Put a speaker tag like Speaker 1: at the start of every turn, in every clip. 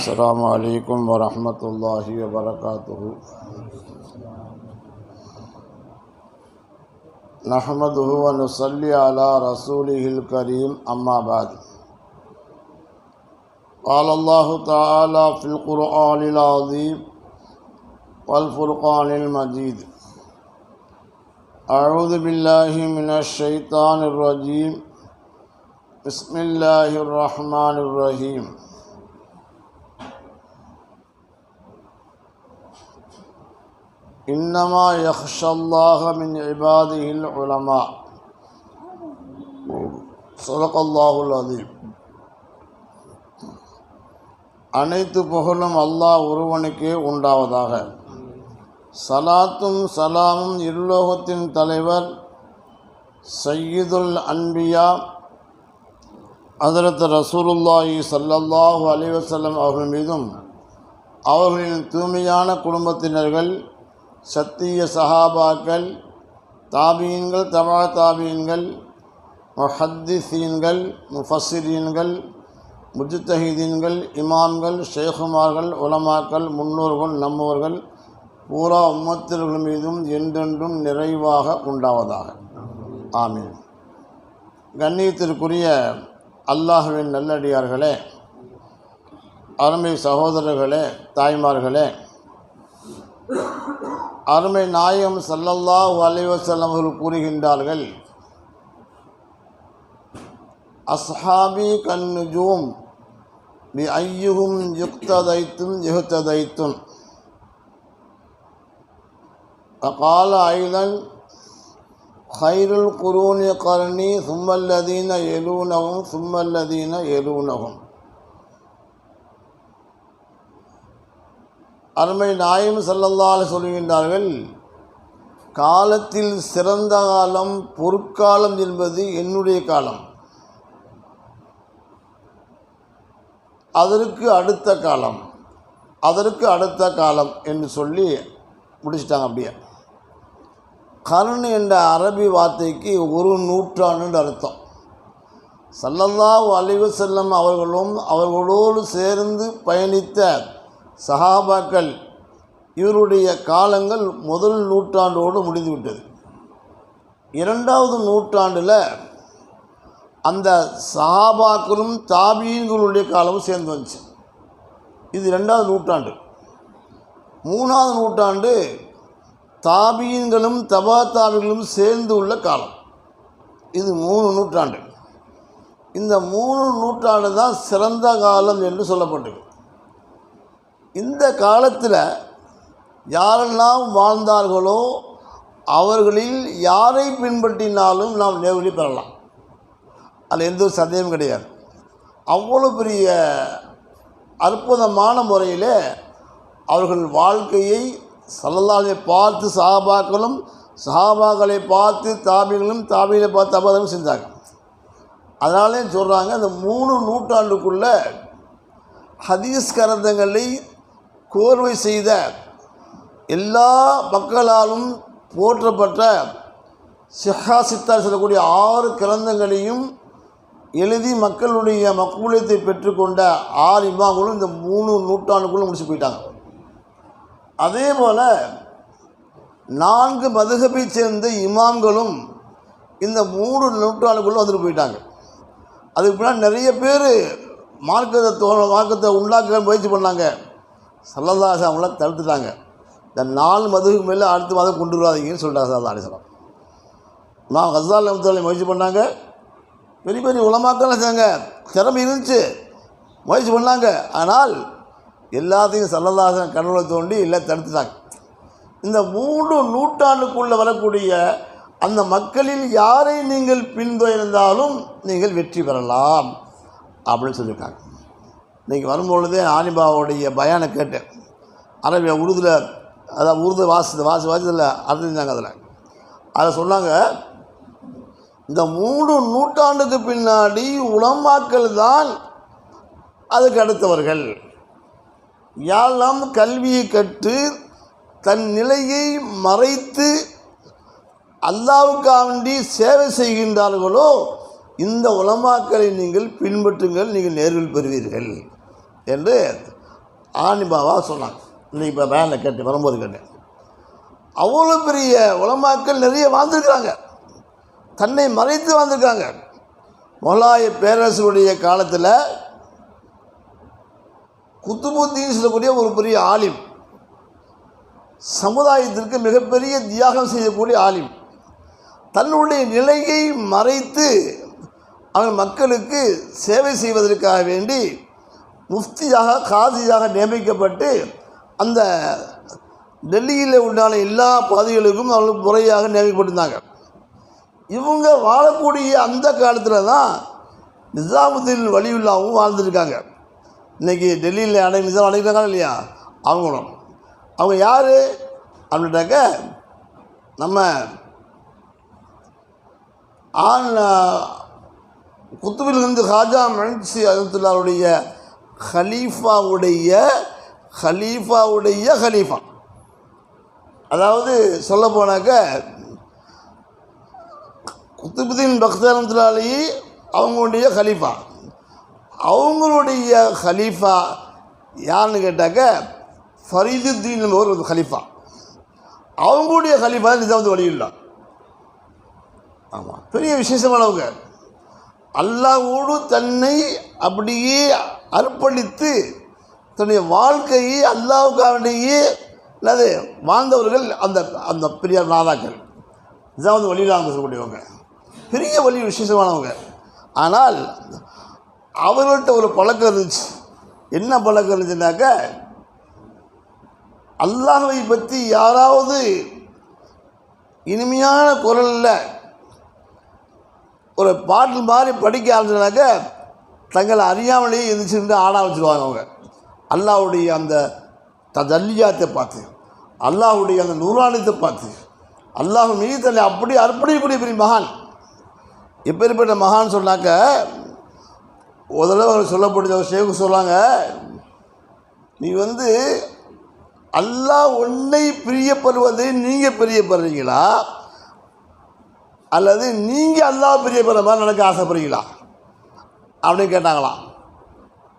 Speaker 1: السلام عليكم ورحمة الله وبركاته. نحمده ونصلي على رسوله الكريم أما بعد. قال الله تعالى في القرآن العظيم والفرقان المجيد: أعوذ بالله من الشيطان الرجيم. بسم الله الرحمن الرحيم. إنما يخشى الله من عباده العلماء. صدق الله العظيم. அனைத்து புகழும் அல்லாஹ் ஒருவனுக்கே உண்டாவதாக. சலாத்தும் சலாமும் இருலோகத்தின் தலைவர் சய்யிதுல் அன்பியா ஹஜ்ரத் ரசூலுல்லாஹி ஸல்லல்லாஹு அலைஹி வஸல்லம் அவர்கள் மீதும் அவர்களின் தூய்மையான குடும்பத்தினர்கள், சத்திய சஹாபாக்கள், தாபீன்கள், தபா தாபீன்கள், முஹத்திஸீன்கள், முஃபஸ்ஸிரீன்கள், முஜ்தஹிதீன்கள், இமாம்கள், ஷேகுமார்கள், உலமாக்கள், முன்னோர்கள், நம்மோர்கள் பூரா உம்மத்தினர்கள் மீதும் என்றென்றும் நிறைவாக உண்டாவதாக. ஆமீன். கண்ணியத்திற்குரிய அல்லாஹ்வின் நல்லடியார்களே, அருமை சகோதரர்களே, தாய்மார்களே, அருமை நாயகம் ஸல்லல்லாஹு அலைஹி வஸல்லம் அவர்கள் கூறுகின்றார்கள்: அஸ்ஹாபி கன்னுஜூம் பி ஐயுஹும் யுக்ததைத்தும் யுஹ்ததைத்தும். وقال أيضا: خير القرون قرني ثم الذين يلونهم ثم الذين يلونهم. அருமை நாயகம் ஸல்லல்லாஹு அலைஹி சொல்கின்றார்கள், காலத்தில் சிறந்த காலம் பொற்காலம் என்பது என்னுடைய காலம், அதற்கு அடுத்த காலம், அதற்கு அடுத்த காலம் என்று சொல்லி முடிச்சிட்டாங்க. அப்படியே கர்ன் என்ற அரபி வார்த்தைக்கு ஒரு நூற்றாண்டு அர்த்தம். ஸல்லல்லாஹு அலைஹி வஸல்லம் அவர்களும் அவர்களோடு சேர்ந்து பயணித்த சஹாபாக்கள் இவருடைய காலங்கள் முதல் நூற்றாண்டோடு முடிந்துவிட்டது. இரண்டாவது நூற்றாண்டில் அந்த சஹாபாக்களும் தாபீன்களுடைய காலமும் சேர்ந்து வந்துச்சு. இது ரெண்டாவது நூற்றாண்டு. மூணாவது நூற்றாண்டு தாபீன்களும் தபா தாபீன்களும் சேர்ந்து உள்ள காலம். இது 3 நூற்றாண்டு. இந்த 3 நூற்றாண்டு தான் சிறந்த காலம் என்று சொல்லப்பட்டது. இந்த காலத்தில் யாரெல்லாம் வாழ்ந்தார்களோ அவர்களில் யாரை பின்பற்றினாலும் நாம் நேர்வழி பெறலாம். அதில் எந்த ஒரு சந்தேகமும் கிடையாது. அவ்வளோ பெரிய அற்புதமான முறையில் அவர்கள் வாழ்க்கையை ஸல்லல்லாஹு பார்த்து சஹாபாக்களும், சஹாபாக்களை பார்த்து தாபீன்களும், தாபீனை பார்த்து தபாவும் செஞ்சாங்க. அதனாலே சொல்கிறாங்க, அந்த 3 நூற்றாண்டுக்குள்ள ஹதீஸ் கரந்தங்களை கோர்வை செய்த எல்லா மக்களாலும் போற்றப்பட்ட சிஹா சித்தா சொல்லக்கூடிய 6 கிரந்தங்களையும் எழுதி மக்களுடைய மக்பூலியத்தை பெற்றுக்கொண்ட 6 இமாம்களும் இந்த 3 நூற்றாண்டுக்குள்ளே முடிச்சு போயிட்டாங்க. அதே போல் 4 மதுஹபை சேர்ந்த இமாம்களும் இந்த 3 நூற்றாண்டுக்குள்ளே வந்துட்டு போயிட்டாங்க. அதுக்கு பின்னாடி நிறைய பேர் மார்க்கத்தை உண்டாக்க முயற்சி பண்ணாங்க. ஸல்லல்லாஹு அலைஹி அவங்கள தடுத்துட்டாங்க. இந்த 4 மதுஹபுக்கு மேலே அடுத்த மதம் கொண்டு வராதீங்கன்னு சொல்லிட்டாங்க ஸல்லல்லாஹு அலைஹி வஸல்லம். நான் கஸாலி ரஹ்மத்துல்லாஹி முயற்சி பண்ணாங்க. பெரிய பெரிய உலமாக்கள் செஞ்சாங்க, திறமை இருந்துச்சு, முயற்சி பண்ணாங்க. ஆனால் எல்லாத்தையும் ஸல்லல்லாஹு அலைஹி வஸல்லம் கடவுளை தோண்டி எல்லாம் தடுத்துட்டாங்க. இந்த 3 நூற்றாண்டுக்குள்ளே வரக்கூடிய அந்த மக்களில் யாரை நீங்கள் பின்தொடர்ந்தாலும் நீங்கள் வெற்றி பெறலாம் அப்படின்னு சொல்லியிருக்காங்க. இன்றைக்கி வரும்பொழுதே ஆனிபாவுடைய பயானை கேட்டேன். அரபியா உருதுல, அதாவது உருது வாசத்தில் அறிஞ்சாங்க. அதில் சொன்னாங்க, இந்த 3 நூற்றாண்டுக்கு பின்னாடி உலமாக்கள் தான் அதுக்கு அடுத்தவர்கள். யாரெல்லாம் கல்வியை கற்று தன் நிலையை மறைத்து அல்லாஹ்வுக்காண்டி சேவை செய்கின்றார்களோ இந்த உலமாக்களை நீங்கள் பின்பற்றுங்கள், நீங்கள் நேர்வில் பெறுவீர்கள் என்று ஆணிபாவாக சொன்னாங்க. இன்றைக்கி இப்போ வேனில் கேட்டேன், வரும்போது கேட்டேன். அவ்வளோ பெரிய உலமாக்கள் நிறைய வாழ்ந்துருக்காங்க, தன்னை மறைத்து வாழ்ந்துருக்காங்க. முகலாய பேரரசுடைய காலத்தில் குத்துபுத்தீன் சொல்லக்கூடிய ஒரு பெரிய ஆலிம், சமுதாயத்திற்கு மிகப்பெரிய தியாகம் செய்யக்கூடிய ஆலிம், தன்னுடைய நிலையை மறைத்து அவன் மக்களுக்கு சேவை செய்வதற்காக வேண்டி முஃப்தியாக காதியாக நியமிக்கப்பட்டு அந்த டெல்லியில் உண்டான எல்லா பகுதிகளுக்கும் அவர்களுக்கு முறையாக நியமிக்கப்பட்டிருந்தாங்க. இவங்க வாழக்கூடிய அந்த காலத்தில் தான் நிசாமுதீன் வலியுல்லாவும் வாழ்ந்துருக்காங்க. இன்றைக்கி டெல்லியில் நிசாம் அடைக்கிறாங்க இல்லையா, அவங்களும். அவங்க யார் அப்படின்னாக்க நம்ம குத்துபிலிருந்து ஹாஜா மன்சி அஹமத்துல்லாவுடைய ஹலீஃபாவுடைய ஹலீஃபா. அதாவது சொல்ல போனாக்க குத்துபுதீன் பக்தர் அஹமத்துல்லாஹி அவங்களுடைய ஹலீஃபா. அவங்களுடைய ஹலீஃபா யாருன்னு கேட்டாக்க ஃபரீதுத்தீன் ஒரு ஹலீஃபா. அவங்களுடைய ஹலீஃபா நிசாமுதீன் வலியுல்லா. ஆமாம், பெரிய விசேஷமானவங்க. அல்லாஹ்வோடு தன்னை அப்படியே அர்ப்பணித்து தன்னுடைய வாழ்க்கையை அல்லாஹ்வுக்காகவே அல்லது வாழ்ந்தவர்கள் அந்த அந்த பெரிய நாதாக்கள் நிசாமுதீன் வலியுல்லா சொல்லக்கூடியவங்க, பெரிய வலி விசேஷமானவங்க. ஆனால் அவர்கள்ட்ட ஒரு பழக்கம் இருந்துச்சு. என்ன பழக்கம் இருந்துச்சுனாக்க, அல்லாஹ்வை பற்றி யாராவது இனிமையான குரலில் ஒரு பாட்டு மாதிரி படிக்க ஆரம்பிச்சுனாக்க தங்களை அறியாமலேயே எந்திரிச்சுட்டு ஆட வச்சுருவாங்க. அவங்க அல்லாஹ்வுடைய அந்த தஜல்லியாத்தை பார்த்து, அல்லாஹ்வுடைய அந்த நூறானியத்தை பார்த்து, அல்லாஹ் மீது தன்னை அப்படி அர்ப்பணிக்கக்கூடிய பெரிய மகான். எப்பேற்பட்ட மகான் சொன்னாக்க, ஒரு தடவை சொல்லப்படுற ஒரு ஷேக்கு சொல்கிறாங்க, நீ அல்லாஹ் உன்னை பிரியப்படுவதை நீங்கள் பிரியப்படுறீங்களா, அல்லது நீங்கள் அல்லாஹ் பிரியப்படுற மாதிரி எனக்கு ஆசைப்படுறீங்களா அப்படின்னு கேட்டாங்களாம்.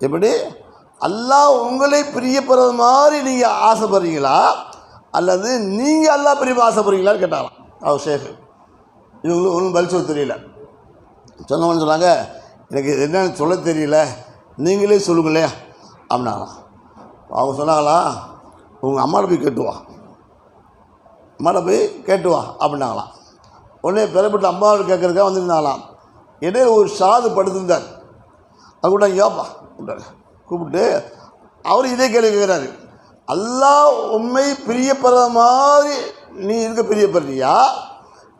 Speaker 1: எப்படி அல்லாஹ் உங்களை பிரியப்படுறது மாதிரி நீங்கள் ஆசைப்படுறீங்களா, அல்லது நீங்கள் அல்லாஹ் பிரிய ஆசைப்படுறீங்களான்னு கேட்டாங்களாம் அவர் ஷேக்கு. இவங்களுக்கு ஒன்றும் பதில் சொல்ல தெரியல. சொன்னவன்னு சொன்னாங்க, எனக்கு என்னென்னு சொல்ல தெரியல, நீங்களே சொல்லுங்களே அப்படின்னாங்களாம். அவங்க சொன்னாங்களா, உங்கள் அம்மாட்ட போய் கேட்டுவா, அப்படின்னாங்களாம். உடனே பெறப்பட்ட அம்மாவோட கேட்குறதுக்காக வந்துருந்தாங்களாம். இடையே ஒரு சாது படுத்திருந்தார். அது கூட யோப்பா கூப்பிட்டு அவர் இதே கேள்வி கேட்குறாரு, அல்லாஹ் உண்மை பிரியப்படுற மாதிரி நீ இருக்க பிரியப்படுறியா,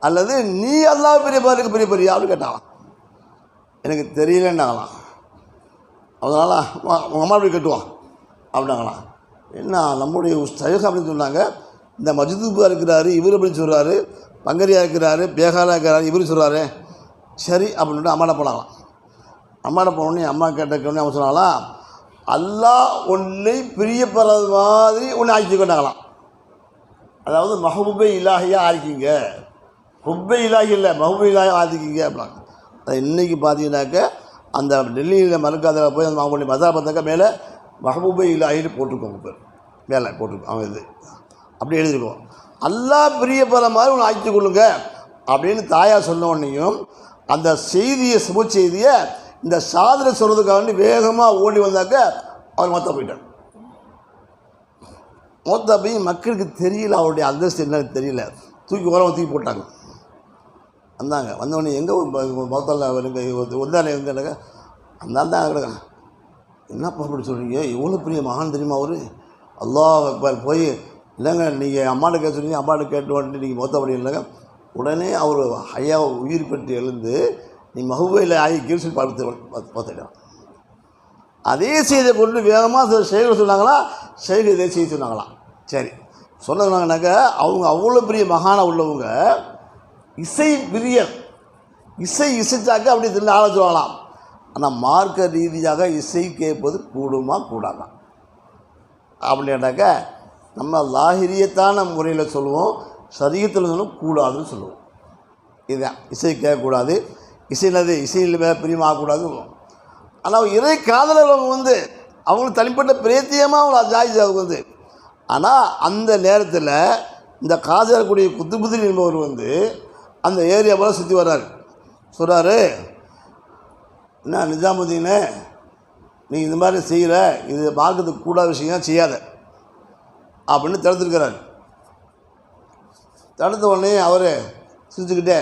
Speaker 1: அல்லது நீ அல்லாஹ் பிரியப்படுறதுக்கு பிரியப்படுறியா அப்படின்னு கேட்டாங்களாம். எனக்கு தெரியலன்னாங்களாம். அதனால் உங்கள் அம்மா போய் கேட்டுவா அப்படின்னாங்களாம். என்ன நம்முடைய சைஹ் அப்படின்னு சொன்னாங்க, இந்த மஜ்தூபா இருக்கிறாரு இவர் அப்படின்னு சொல்கிறாரு, பங்கரியா இருக்கிறாரு, பேகாலா இருக்கிறாரு இவர் சொல்கிறாரு, சரி அப்படின்னு அம்மாட்ட போனாங்களாம். அம்மாட்ட போனோடனே அம்மா கேட்டோடனே அவங்க சொன்னாங்களாம், அல்லாஹ் உன்னை பிரியப்படுறது மாதிரி ஒன்று ஆக்கிக்கொண்டாங்களாம். அதாவது மஹபூபே இலாஹியாக ஆக்கிங்க, ஹுப்பே இலாஹி இல்லை மஹபூபே இலாஹி ஆக்கிங்க அப்படின்னாங்க. அது இன்றைக்கி பார்த்தீங்கன்னாக்க அந்த டெல்லியில் மறுக்காதில் போய் அந்த அவங்களுடைய மசாலா பார்த்தாக்கா மேலே மஹபூபே இலாஹின்னு போட்டிருக்கோங்க, பேர் மேலே போட்டிருக்கோம். அவங்க இது அப்படி எழுதியிருக்கோம். அல்லாஹ் பிரியப்படுற மாதிரி ஒன்று ஆக்கிட்டு கொள்ளுங்க அப்படின்னு தாயார் சொன்ன உடனேயும் அந்த செய்தியை சுப செய்தியை இந்த சாதனை சொல்கிறதுக்காக வேண்டி வேகமாக ஓடி வந்தாக்க அவர் மொத்தம் போயிட்டார். மொத்த போய் மக்களுக்கு தெரியல, அவருடைய அந்தஸ்து என்னன்னு தெரியல, ஓரமாக தூக்கி போட்டாங்க. வந்தாங்க, வந்தவொடனே எங்கே மொத்தத்தில் ஒந்தானே இருந்தாங்க, அந்த தான் கிடக்க, என்னப்பா அப்படி சொல்கிறீங்க, எவ்வளோ பெரிய மகான் தெரியுமா அவர், அல்லாஹ் போய் இல்லைங்க நீங்கள் அம்மாட்ட கேட்க சொன்னீங்க, அம்மாட்ட கேட்டு வந்துட்டு நீங்கள் மொத்தப்படி இல்லைங்க. உடனே அவர் ஐயா உயிர் பெற்று எழுந்து நீ மஹபூபையில் ஆகி கீழ்ச்சி பார்த்துட்டான். அதே செய்தியை கொண்டு வேகமாக செய்தி சொன்னாங்களா, செய்தி இதே செய்தி சொன்னாங்களாம். சரி சொன்னாங்கன்னாக்க அவங்க அவ்வளோ பெரிய மகானாக உள்ளவங்க இசை பிரியர், இசைச்சாக்க அப்படி திரும்ப ஆலோசிவாங்களாம். ஆனால் மார்க்க ரீதியாக இசை கேட்பது கூடுமா கூடாதா அப்படின்னாக்க நம்ம லாஹிரியத்தான முறையில் சொல்லுவோம், சரீரத்தில் சொல்லுவோம் கூடாதுன்னு சொல்லுவோம். இதுதான் இசை கேட்கக்கூடாது, இசையில் பிரியமாகக்கூடாதுன்னு சொல்லுவோம். ஆனால் இறை காதலவங்க அவங்களுக்கு தனிப்பட்ட பிரேத்தியமாக அவங்க ஜாயிஸ் ஆகுது வந்து. ஆனால் அந்த நேரத்தில் இந்த காஜாரக்கூடிய குத்துபுதீன் என்பவர் வந்து அந்த ஏரியா போல் சுற்றி வர்றாரு. சொல்கிறாரு, என்ன நிஜாமுதீனே, நீ இந்த மாதிரி செய்கிற, இது பார்க்கறதுக்கு கூடாத விஷயம் செய்யாத அப்படின்னு தடுத்துருக்கிறார். தடுத்த உடனே அவர் சிரிச்சுக்கிட்டே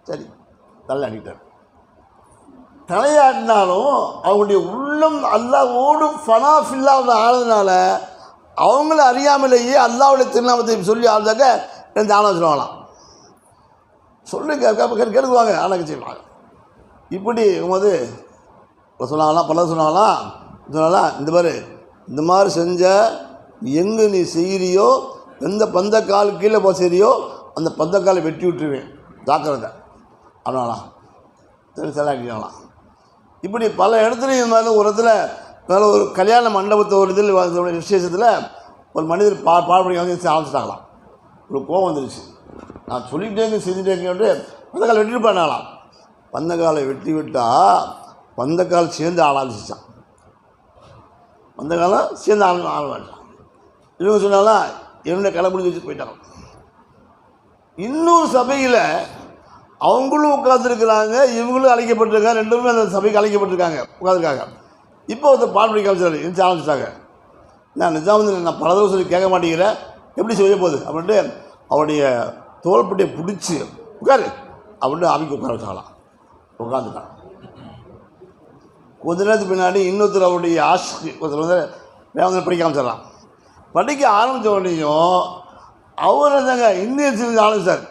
Speaker 1: சரி தலையாடிட்டார். தலையாடினாலும் அவங்களுடைய உள்ளம் அல்லாஹ்வோடு ஃபனாஃபில்லாவில் ஆனதுனால அவங்கள அறியாமலேயே அல்லாஹ்வுடைய திருநாமத்தை சொல்லி ஆளுதாக்க ரெண்டு ஆலோசனை சொல்லலாம், சொல்லி கேட்குவாங்க, ஆனாக்க செய்வாங்க. இப்படி போது சொன்னாங்களாம், பல சொன்னாங்களாம் இந்த மாதிரி இந்த மாதிரி செஞ்ச எங்கே நீ செய்கிறியோ, எந்த பந்தக்கால் கீழே போய் செய்கிறியோ அந்த பந்தக்காலை வெட்டி விட்டுருவேன், ஜாக்கிரதை அப்படின்னாலாம். செலாக்கிடலாம். இப்படி பல இடத்துலையும் இந்த மாதிரி ஒரு இடத்துல மேலே ஒரு கல்யாண மண்டபத்தை ஒரு இதில் விசேஷத்தில் ஒரு மனிதர் பாடுபடி வந்து ஆரம்பிச்சிட்டாங்களாம். ஒரு கோவம் வந்துருச்சு, நான் சொல்லிகிட்டே செஞ்சுட்டேங்கிட்டு பந்தக்கால் வெட்டிட்டு பண்ணாலாம். பந்தக்காலை வெட்டி விட்டால் பந்தக்கால் சேர்ந்து ஆரம்பிச்சிச்சான், பந்தக்காலம் சேர்ந்து ஆரம்பிச்சான். இவங்க சொன்னாலாம் என்னுடைய கடை முடிஞ்சு வச்சு போயிட்டாங்க. இன்னொரு சபையில் அவங்களும் உட்காந்துருக்குறாங்க, இவங்களும் அழைக்கப்பட்டிருக்காங்க, ரெண்டுமே அந்த சபைக்கு அழைக்கப்பட்டிருக்காங்க, உட்காந்துருக்காங்க. இப்போ ஒருத்தர் பால் பிடிக்க ஆரம்பிச்சாரு, இருந்துச்சு ஆரம்பிச்சிட்டாங்க. நான் நிஜாமுதீன் நான் பல தடவை சொல்லி கேட்க மாட்டேங்கிறேன், எப்படி செய்ய போகுது அப்படின்ட்டு அவருடைய தோள்பட்டியை பிடிச்சி உட்காரு அப்படின்ட்டு ஆவிக்கு உட்கார வச்சாங்களாம். உட்காந்துட்டான். கொஞ்ச நேரத்துக்கு பின்னாடி இன்னொருத்தர் அவருடைய ஒருத்தர் வந்து வேறு படிக்க ஆரம்பிச்சிடலாம். படிக்க ஆரம்பித்த உடனேயும் அவர் தாங்க இந்தியன் செஞ்சு ஆரம்பிச்சார்.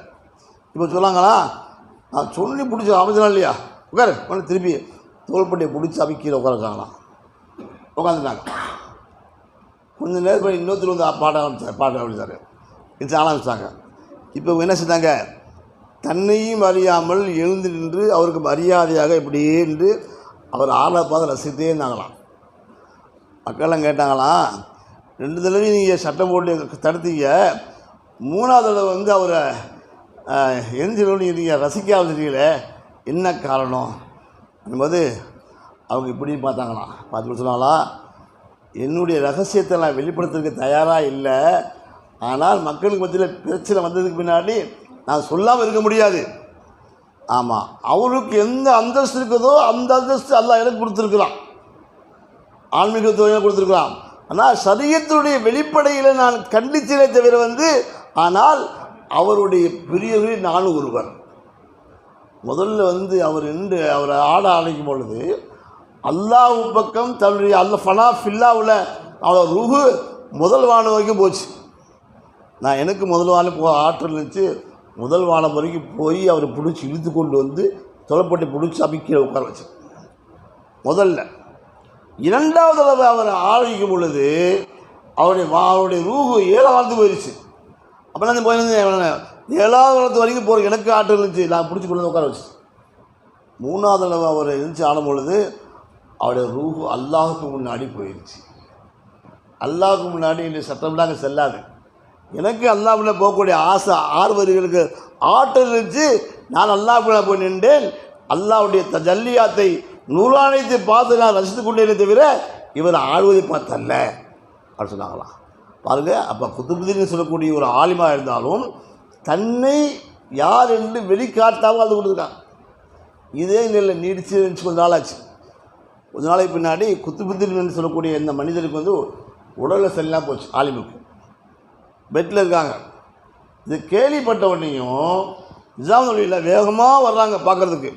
Speaker 1: இப்போ சொல்லாங்களா, நான் சொல்லி பிடிச்ச அமைச்சனா இல்லையா, உட்காரு உடனே திருப்பி தோள்பட்டியை பிடிச்சி அவி கீழே உட்கார வச்சாங்களாம். உட்காந்துட்டாங்க. கொஞ்சம் நேரம் போய் இன்னொருத்தர் வந்து பாட ஆரம்பித்தார், இது ஆரம்பித்தாங்க. இப்போ என்ன செஞ்சாங்க, தன்னையும் அறியாமல் எழுந்து நின்று அவருக்கு மரியாதையாக இப்படியே நின்று அவர் ஆளை பார்த்து ரசித்தே இருந்தாங்களாம். மக்கள்லாம் கேட்டாங்களாம், 2 தடவையும் நீங்கள் சட்டம் போட்டு தடுத்தீங்க, 3ஆவது தடவை வந்து அவரை எரிஞ்சலோடு நீங்கள் ரசிக்க ஆரம்பிச்சிட்டீங்களே, என்ன காரணம் என்பது அவங்க இப்படி பார்த்தாங்களாம். பார்த்துட்டு சொன்னாங்களாம், என்னுடைய ரகசியத்தை நான் வெளிப்படுத்துறதுக்கு தயாராக இல்லை, ஆனால் மக்களுக்கு மத்தியில் பிரச்சனை வந்ததுக்கு பின்னாடி நான் சொல்லாமல் இருக்க முடியாது. ஆமாம், அவருக்கு எந்த அந்தஸ்து இருக்குதோ அந்த அந்தஸ்து அல்லாஹ் எனக்கு கொடுத்துருக்குறான், ஆன்மீகத்துவ கொடுத்துருக்குறான். ஆனால் சரியத்தினுடைய வெளிப்படையில் நான் கண்டித்தே தவிர வந்து, ஆனால் அவருடைய பிரியவரில் நானும் ஒருவர். முதல்ல வந்து அவர் நின்று அவரை ஆட அழைக்கும் பொழுது அல்லாஹ் பக்கம் தன்னுடைய ஃபனா ஃபில்லாவில் அவரோட ரூஹு முதல் வானம் வரைக்கும் போச்சு. நான் எனக்கு முதல் வானம் ஆற்றல் இருந்துச்சு, முதல் வானம் வரைக்கும் போய் அவரை பிடிச்சி இழுத்து கொண்டு வந்து தொலைப்பட்டி பிடிச்சி அபிக்கீழே உட்கார வச்சு முதல்ல. 2வது தடவை அவரை ஆரம்பிக்கும் பொழுது அவருடைய ரூஹு 7ஆம் வானத்துக்கு போயிடுச்சு. அப்போலாம் அந்த போயிருந்து 7ஆவது வானத்து வரைக்கும் போகிற எனக்கு ஆற்றல் இருந்துச்சு, நான் பிடிச்சி கொண்டு வந்து உட்கார வச்சு. 3ஆவது தடவை அவர் இருந்துச்சு ஆடும் பொழுது அவருடைய ரூஹு அல்லாஹுக்கு முன்னாடி போயிடுச்சு. அல்லாஹுக்கு முன்னாடி இந்த சட்டம்லாம் அங்கே செல்லாது. எனக்கு அல்லாஹ்வுக்குள்ளே போகக்கூடிய ஆசை ஆர்வர்களுக்கு ஆற்றல் இருந்துச்சு. நான் அல்லாஹ்வுக்குள்ளே போய் நின்றேன். அல்லாஹ்வுடைய தஜல்லியாத்தை நூறானயத்தை பார்த்து நான் ரசித்து கொண்டேனே தவிர இவர் ஆழ்வதை பார்த்தல்ல அப்படின்னு சொன்னாங்களாம். பாருங்கள், அப்போ குத்துபுதீன் சொல்லக்கூடிய ஒரு ஆலிமாக இருந்தாலும் தன்னை யார் என்று வெளிக்காட்டாமல் அது கொடுத்துருக்காங்க. இதே நிலையில் நீடிச்சு கொஞ்ச நாள் ஆச்சு. கொஞ்ச நாளைக்கு பின்னாடி குத்துபுதீன் என்று சொல்லக்கூடிய இந்த மனிதருக்கு வந்து உடலில் சரியில்லாமல் போச்சு. ஆலிமுக்கு பெட்டில் இருக்காங்க. இது கேள்விப்பட்ட உடனேயும் நிஜாமுதீன் வேகமாக வர்றாங்க பார்க்குறதுக்கு.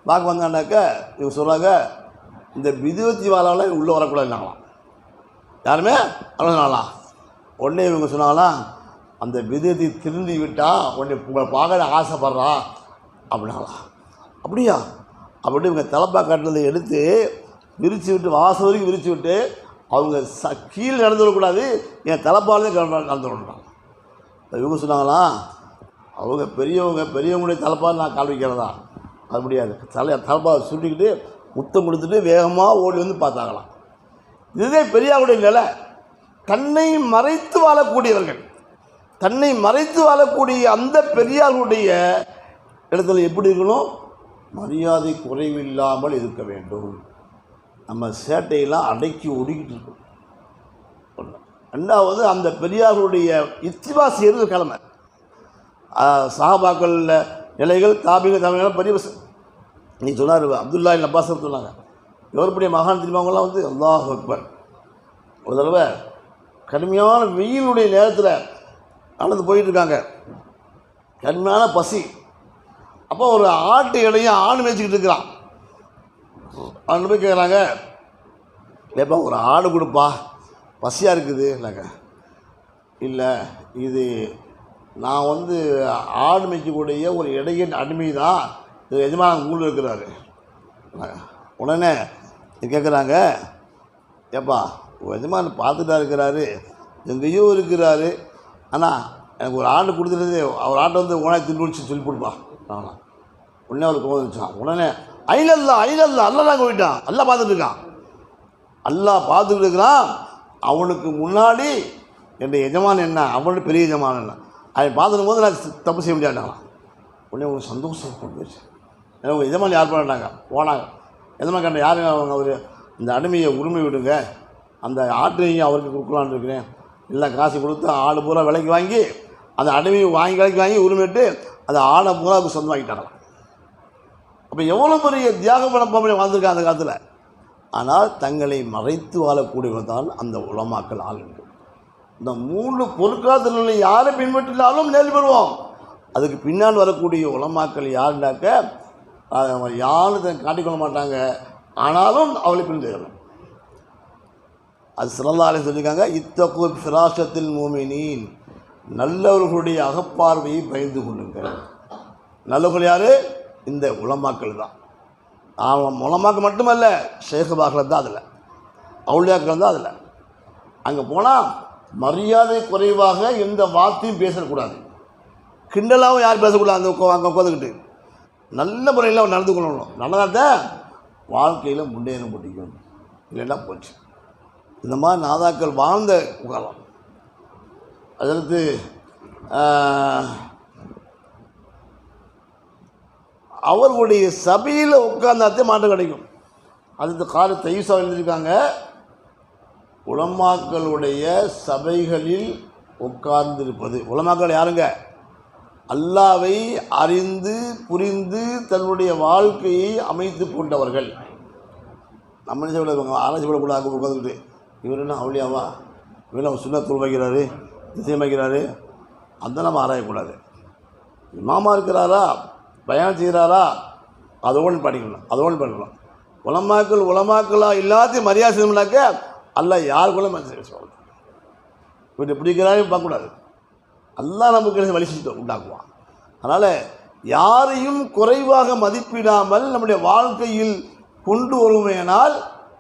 Speaker 1: பார்க்க வந்தாண்டாக்க இவங்க சொல்கிறாங்க, இந்த விதுவத்தி வாழாவில் உள்ளே வரக்கூடாதுனாங்களாம், யாருமே அவ்வளோனாலாம். உடனே இவங்க சொன்னாங்களாம், அந்த விதத்தை திருந்தி விட்டால் உடனே உங்களை பார்க்க ஆசைப்படுறான் அப்படின்னாலாம். அப்படியா அப்படி இவங்க தலைப்பா கட்டுறதை எடுத்து விரித்து விட்டு வாசல் வரைக்கும் விரித்து விட்டு அவங்க கீழே நடந்து விடக்கூடாது, என் தலைப்பாலே நடந்து விடணும். இவங்க சொன்னாங்களாம், அவங்க பெரியவங்களுடைய தலைப்பால் நான் கால் வைக்கிறதா, அது முடியாது. தலைப்பாவை சுட்டிக்கிட்டு முத்தம் கொடுத்துட்டு வேகமாக ஓடி வந்து பார்த்தாங்களாம். இதுவே பெரியாருடைய நிலை. தன்னை மறைத்து வாழக்கூடியவர்கள், தன்னை மறைத்து வாழக்கூடிய அந்த பெரியாருடைய இடத்துல எப்படி இருக்கணும், மரியாதை குறைவில்லாமல் இருக்க வேண்டும். நம்ம சேட்டையெல்லாம் அடக்கி ஒடுக்கிட்டு இருக்கோம். ரெண்டாவது, அந்த பெரியார்களுடைய இத்திபா செய்கிறது கிழமை. சஹாபாக்கள் நிலைகள் தாபிகள் பெரிய நீ சொன்னார் அப்துல்லா இல் அப்பாஸ் சொன்னாங்க, எவருடைய மகான் தெரியுமா அவங்களாம் வந்து அல்லாஹ் அக்பர். ஒரு தடவை கடுமையான வெயிலுடைய நேரத்தில் நடந்து போயிட்டுருக்காங்க, கடுமையான பசி. அப்போ ஒரு ஆட்டு இடையும் ஆடு மேய்ச்சிக்கிட்டு இருக்கிறான். அவன் போய் கேட்குறாங்க, ஏப்பா ஒரு ஆடு கொடுப்பா, பசியாக இருக்குது இல்லைங்க. இல்லை, இது நான் வந்து ஆடு மேய்க்கக்கூடிய ஒரு இடையின் அடிமை தான், இது எஜமான ஊரில் இருக்கிறாரு. உடனே கேட்குறாங்க, ஏப்பா எஜமான பார்த்துட்டா இருக்கிறாரு, எங்கேயோ இருக்கிறாரு, ஆனால் எனக்கு ஒரு ஆடு கொடுத்துட்டு அவர் ஆட்டை வந்து உணவு தின்னு சொல்லி கொடுப்பா. ஆனால் உடனே அவர் கோவிச்சான். உடனே ஐலல்லா அல்லா போயிட்டான். அல்லா பார்த்துட்டு இருக்கான், அல்லா பார்த்துட்டு இருக்கிறான். அவனுக்கு முன்னாடி என் எஜமான் என்ன, அவனோட பெரிய எஜமான் என்ன, அவன் பார்த்துடும் போது நான் தப்பு செய்ய முடியாட்டாங்களாம். உடனே ஒரு சந்தோஷம் போச்சு. ஏன்னா உங்கள் எஜமான் யார் பண்ணாங்க, போனாங்க. எஜமான் கண்ட யாருங்க அவங்க, அவர் இந்த அடிமையை உரிமை விடுங்க, அந்த ஆட்டையும் அவருக்கு கொடுக்கலான்னு இருக்கிறேன். இல்லை காசு கொடுத்து ஆடு பூரா விலைக்கு வாங்கி அந்த அடிமையை விலைக்கு வாங்கி உரிமைட்டு அந்த ஆடை பூரா அதுக்கு சொந்தமாக்கிட்டாங்களாம். அப்போ எவ்வளோ பெரிய தியாகம் பண்ண வாழ்ந்துருக்காங்க அந்த காலத்தில். ஆனால் தங்களை மறைத்து வாழக்கூடியவர் தான் அந்த உலமாக்கள் ஆளுங்க. இந்த 3 பொருட்காலத்தில் யாரை பின்பற்றினாலும் நேர்வு பெறுவோம். அதுக்கு பின்னால் வரக்கூடிய உலமாக்கள் யாருண்டாக்க யாரும் காட்டிக்கொள்ள மாட்டாங்க, ஆனாலும் அவளை பின்தேறணும். அது ஸல்லல்லாஹு அலைஹி சொல்லியிருக்காங்க, இத்தகு ஃபிராஷத்தில் மூமினீன், நல்லவர்களுடைய அகப்பார்வையை பயந்து கொள்ளுங்கள். நல்லவர்கள் யார்? இந்த உலமாக்கள் தான். உலமாக்கள் மட்டுமல்ல, ஷேகுபாக்கள் தான் அதில், அவுலியாக்கள் தான் அதில். அங்கே போனால் மரியாதை குறைவாக எந்த வார்த்தையும் பேசக்கூடாது, கிண்டலாகவும் யாரும் பேசக்கூடாது. அங்கே உட்காந்துக்கிட்டு நல்ல முறையில் நடந்து கொள்ளணும். நல்லதான் வாழ்க்கையில் முன்னேற முடியும், இல்லைன்னா போச்சு. இந்த மாதிரி நாதாக்கள் வாழ்ந்த காலம். அதற்கு அவர்களுடைய சபையில் உட்கார்ந்தாத்தே மாற்றம் கிடைக்கும். அதுக்கு கால தையூசா எழுதியிருக்காங்க, உலமாக்களுடைய சபைகளில் உட்கார்ந்திருப்பது. உலமாக்கள் யாருங்க? அல்லாவை அறிந்து புரிந்து தன்னுடைய வாழ்க்கையை அமைத்து கொண்டவர்கள். நம்ம என்ன சொல்லுவாங்க, ஆராய்ச்சி பண்ணக்கூடாது. உட்காந்துக்கிட்டு இவர் என்ன அவளியாவா, இவர் நம்ம சுண்ணத்தூள் வைக்கிறாரு, திசையம் வைக்கிறாரு, அந்த நம்ம ஆராயக்கூடாது. மாமா இருக்கிறாரா, பயணம் செய்கிறாரா, அதோடு படிக்கணும், அதோடு பண்ணலாம். உலமாக்களாக எல்லாத்தையும் மரியாதை செய்யணும்னாக்க அல்ல யாருக்குள்ள மனசு சொல்லணும். இப்படி பிடிக்கிறாரையும் பார்க்கக்கூடாது. எல்லாம் நமக்கு வழி செஞ்சு உண்டாக்குவான். அதனால் யாரையும் குறைவாக மதிப்பிடாமல் நம்முடைய வாழ்க்கையில் கொண்டு வருவேனால்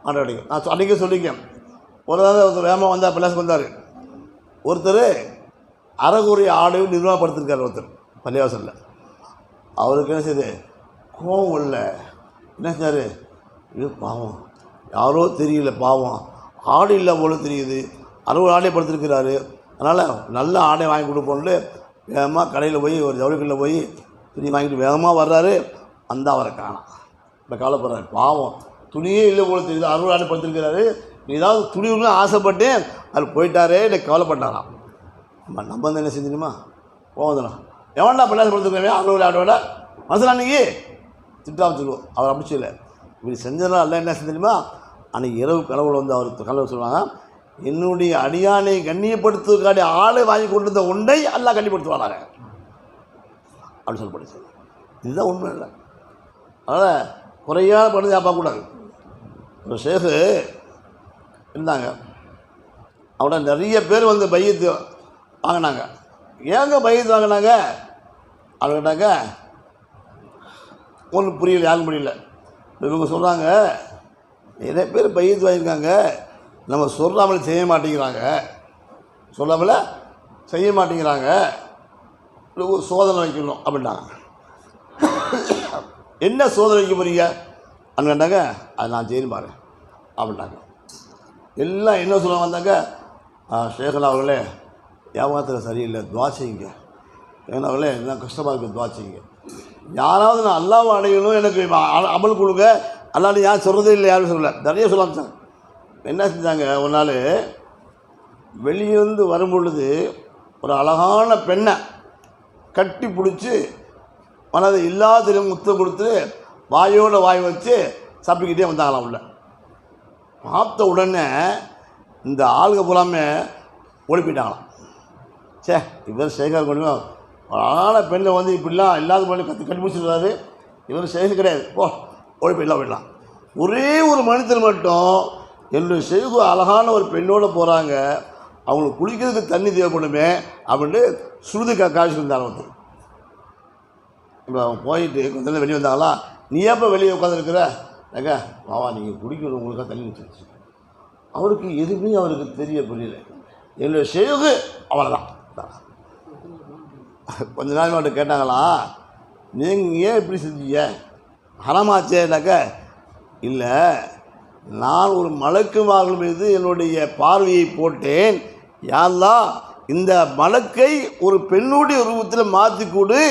Speaker 1: அன்றைய நான் அன்றைக்கே சொல்லியிருக்கேன். ஒருத்தர் வேகமாக வந்தார், பிள்ளாசுக்கு வந்தார். ஒருத்தர் அறகுறை ஆடையும் நிர்வாகப்படுத்திருக்கார் ஒருத்தர் பள்ளிவாசலில். அவருக்கு என்ன செய்யுது, கோவம் இல்லை. என்ன செஞ்சார், இது பாவம், யாரோ தெரியல, பாவம் ஆடை இல்லை போல தெரியுது, 60 ஆடையை படுத்திருக்கிறாரு, அதனால் நல்ல ஆடை வாங்கி கொடுப்போம்னு வேகமாக கடையில் போய் ஒரு ஜவுளிக்கல்ல போய் துணி வாங்கிட்டு வேகமாக வர்றாரு. அந்த அவரை காணோம். இப்போ கவலைப்படுறாரு, பாவம் துணியே இல்லை போல தெரியுது, 60 ஆடை படுத்திருக்கிறாரு, ஏதாவது துணி ஒன்று ஆசைப்பட்டு அது போயிட்டாரே, இல்லை கவலைப்பட்டாராம். நம்ம வந்து என்ன செஞ்சுமா போவதுண்ணா, எவன்டா பிள்ளாச படுத்துருக்கேன் 60 ஆடோட மனசில் அன்றைக்கி திட்டாமல் சொல்லுவோம். அவர் அப்படி செய்யலை. இப்படி செஞ்சதுனால அல்ல என்ன செஞ்சுமா, அன்றைக்கி இரவு கனவுல வந்து அவர் கனவு சொல்லுவாங்க, என்னுடைய அடியானை கண்ணியப்படுத்துவதற்கான ஆளை வாங்கி கொண்டு வந்த உண்டை எல்லாம் கண்ணியப்படுத்துவாங்க அப்படி சொல்லப்படுச்சு. இதுதான் உண்மை. இல்லை, அதனால் குறையான படுத்து பார்க்கக்கூடாது. ஒரு ஷேகு இருந்தாங்க, அவட நிறைய பேர் வந்து பையத்து வாங்கினாங்க. ஏங்க பையத்து வாங்கினாங்க அவங்க கேட்டாங்க, ஒன்றும் புரியல, யாருக்கும் புரியல. இவங்க சொல்கிறாங்க, நிறைய பேர் பையத்து வாங்கியிருக்காங்க, நம்ம சொல்லாமலே செய்ய மாட்டேங்கிறாங்க, சொல்லாமல செய்ய மாட்டேங்கிறாங்க, ஒரு சோதனை வைக்கணும் அப்படின்னாங்க. என்ன சோதனை வைக்க போகிறீங்க அப்படின்னு கேட்டாங்க. அது நான் செய்ய பாரு அப்படின்னாங்க. எல்லாம் என்ன சொல்ல வந்தாங்க, ஷேகன் அவர்களே வியாபாரத்தில் சரியில்லை, துவா செய்யுங்க. ஷேகன் அவர்களே எல்லாம் கஷ்டமாக இருக்குது, துவா செய்யுங்க. யாராவது நான் அல்லாஹ்வை அடையணும், எனக்கு அமல் கொடுங்க, அல்லாஹ் யாரும் சொல்கிறதே இல்லை, யாரும் சொல்லலை, நிறைய சொல்ல ஆரம்பிச்சாங்க. என்ன செஞ்சாங்க, ஒரு நாள் வெளியிருந்து வரும்பொழுது ஒரு அழகான பெண்ணை கட்டி பிடிச்சி மனதை இல்லாத முத்தம் கொடுத்து வாயோட வாய் வச்சு சாப்பிட்டுக்கிட்டே வந்தாங்களாம் உள்ள. பார்த்த உடனே இந்த ஆளுக பூராமே ஓடி போயிட்டாங்களாம். சே, இவர் சேகர் கொஞ்சம் ஒரு அழகான பெண்ணை வந்து இப்படிலாம் இல்லாத பண்ணி கட்டி பிடிச்சிருக்காரு, இவர் சேகர் கிடையாது, போ ஓடி போயிடலாம். ஒரே ஒரு மனிதர் மட்டும் என்னுடைய செய்கு அழகான ஒரு பெண்ணோடு போகிறாங்க, அவங்களுக்கு குளிக்கிறதுக்கு தண்ணி தேவைப்படுமே அப்படின்ட்டு சுருதி காய்ச்சி இருந்தாங்க. வந்து இப்போ அவங்க போயிட்டு கொஞ்ச நேரம் வெளியே வந்தாங்களா, நீ எப்போ வெளியே உட்காந்துருக்குற ஏங்க மாவா நீங்கள் குடிக்கிறது உங்களுக்காக தண்ணி வச்சுருச்சு. அவருக்கு எதுவுமே அவருக்கு புரியல. என்னுடைய செய்கு அவ்வளோதான். கொஞ்ச நாள் மட்டும் கேட்டாங்களா, நீங்கள் ஏன் இப்படி செஞ்சீங்க, ஹராமாச்சேனாக்க, இல்லை நான் ஒரு மலக்குமார்கள் மீது என்னுடைய பார்வையை போட்டேன், யாரெல்லாம் இந்த மலக்கை ஒரு பெண்ணுடைய ரூபத்தில் மாற்றி கொடு,